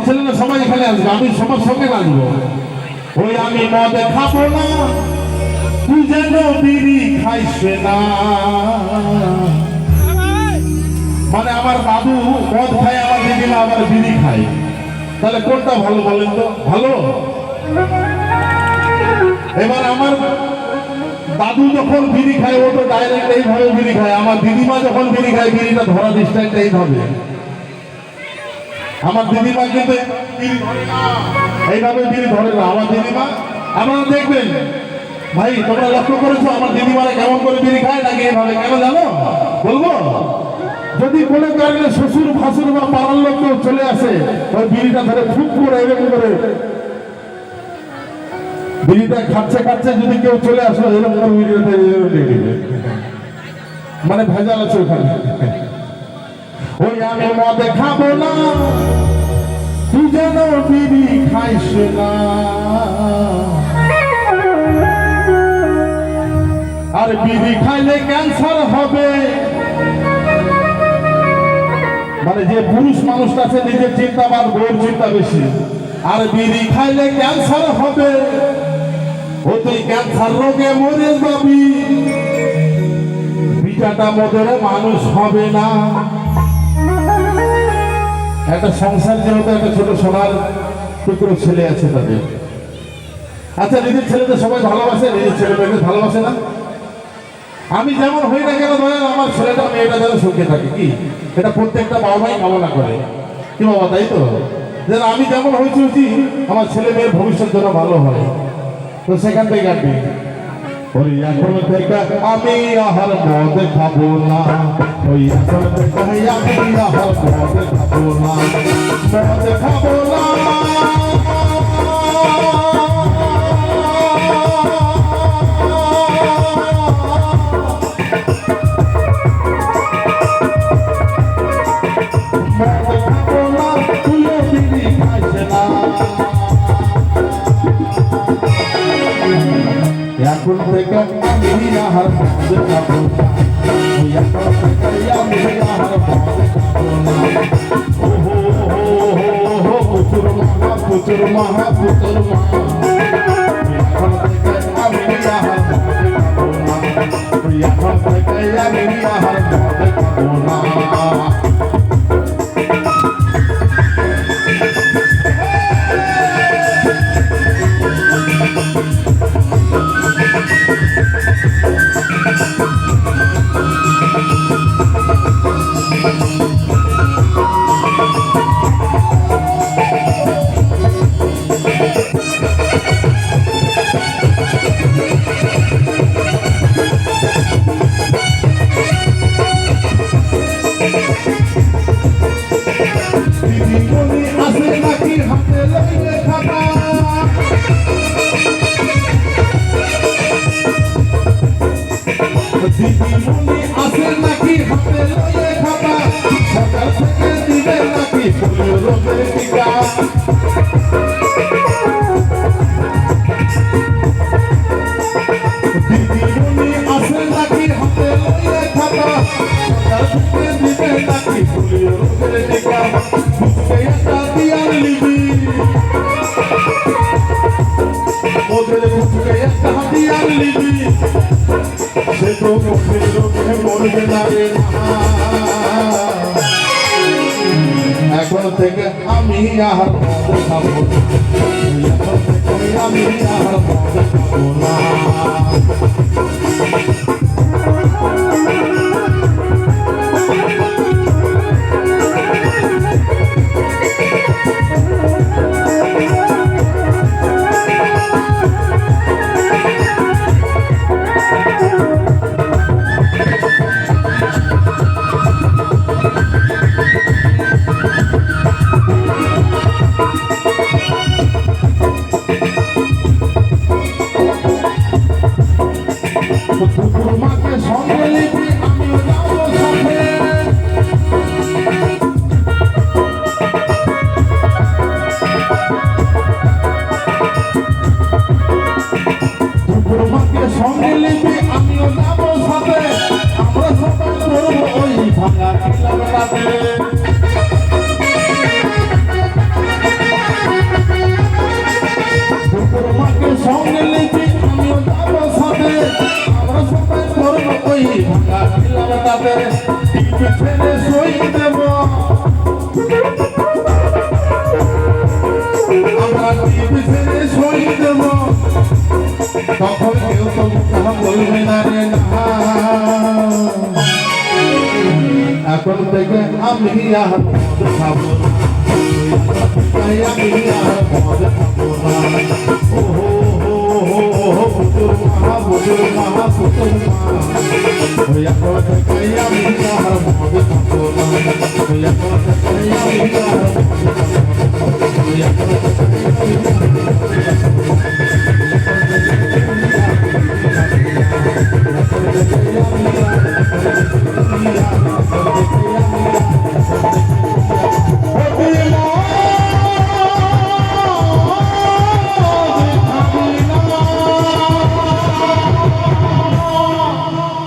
ছেলেরা সবাই এখানে আসবে, আমি সবার সঙ্গে নাচবো। ওই আমি মদ খাবো না, তুই যেন বিড়ি খাইস না। মানে আমার বাবু মদ খায়, আমার দিদিমা আবার বিড়ি খায়, তাহলে কোনটা ভালো বলেন তো? ভালো। এবার আমার দাদু যখন বিড়ি খায় ও তো ডাইরেক্ট এইভাবে বিড়ি খায়, আমার দিদিমা যখন বিড়ি খায় বিড়িটা ধরা ডিস্ট্যান্স এইভাবে। আমার দিদিমা কিন্তু এইভাবে বিড়ি ধরে না, আমার দিদিমা। আপনারা দেখবেন ভাই, তোমরা লক্ষ্য করেছো আমার দিদিমারা কেমন করে বিড়ি খায় নাকি এইভাবে? কেন জানো বলবো? যদি কোনো কারণে শ্বশুর ভাসুর বা পাড়ার লোক কেউ চলে আসে, ওই বিড়িটা ধরে ফুক করে এরকম করে বিড়িটা খাচ্ছে খাচ্ছে, যদি কেউ চলে আসলো এরকম করে বিড়িটা মানে ভেজাল আছে ওখানে। ওই আমি মদ খাবো না, তুই যেন বিড়ি খাইস না। আর বিড়ি খাইলে ক্যান্সার হবে। মানে যে পুরুষ মানুষটা আছে নিজের চিন্তা বা বউর চিন্তা বেশি, আর বিড়ি খাইলে ক্যান্সার হবে। ও তুই ক্যান্সার রোগে মরে যাবি, বিটাটা মদের মানুষ হবে না। একটা সংসার যেহেতু একটা ছোট সোনার টুকরো ছেলে আছে তাদের। আচ্ছা, নিজের ছেলেদের সবাই ভালোবাসে, নিজের ছেলে মেয়েদের ভালোবাসে না? আমি যেমন হই না কেন ধরেন আমার ছেলেটা মেয়েটা যেন সুখে থাকে, কি এটা প্রত্যেকটা বাবা মাই কামনা করে, কি বাবা? তাই তো, যেন আমি যেমন হয়েছি আমার ছেলে মেয়ের ভবিষ্যৎ যেন ভালো হয়। তো সেখান থেকে গানটি ওই এখন থেকে আমি আহার মদ খাবো না, ওই এখন থেকে আমি আহার মদ খাবো না, মদ খাবো না। এখন থেকে আমি আহার মদ খাবো না, এখন থেকে আমি আহার মদ খাবো না। ও হো হো হো পুতুর মহা পুতুর মহা পুতুর মহা, এখন থেকে আমি আহার মদ খাবো না, এখন থেকে আমি আহার মদ খাবো না। দিদিমণি আসে নাকি হাতে লইলে খাতা, দিদিমণি আসে নাকি হাতে লইলে খাতা, সরকার থেকে দিবে নাকি পোলিও রোগের টিকা। দিদিমণি আসে নাকি হাতে লইলে খাতা, সরকার থেকে দিবে নাকি পোলিও রোগের টিকা। ওদের মুখে একটা হাতিয়ার লিবি, সে তো মুখের রোগে মরবে না রে। এখন থেকে আমি আহার মদ খাবো, এখন থেকে আমি আহার মদ খাবো না। মাকে সঙ্গে লিখি আমি আর মদ খাবো না তাই আমি আর মদ খাবো না ও হো হো হো পুতুল মা পুতুল মা হইয়া কথা তাই আমি আর মদ খাবো না হইয়া কথা তাই আমি আর মদ খাবো না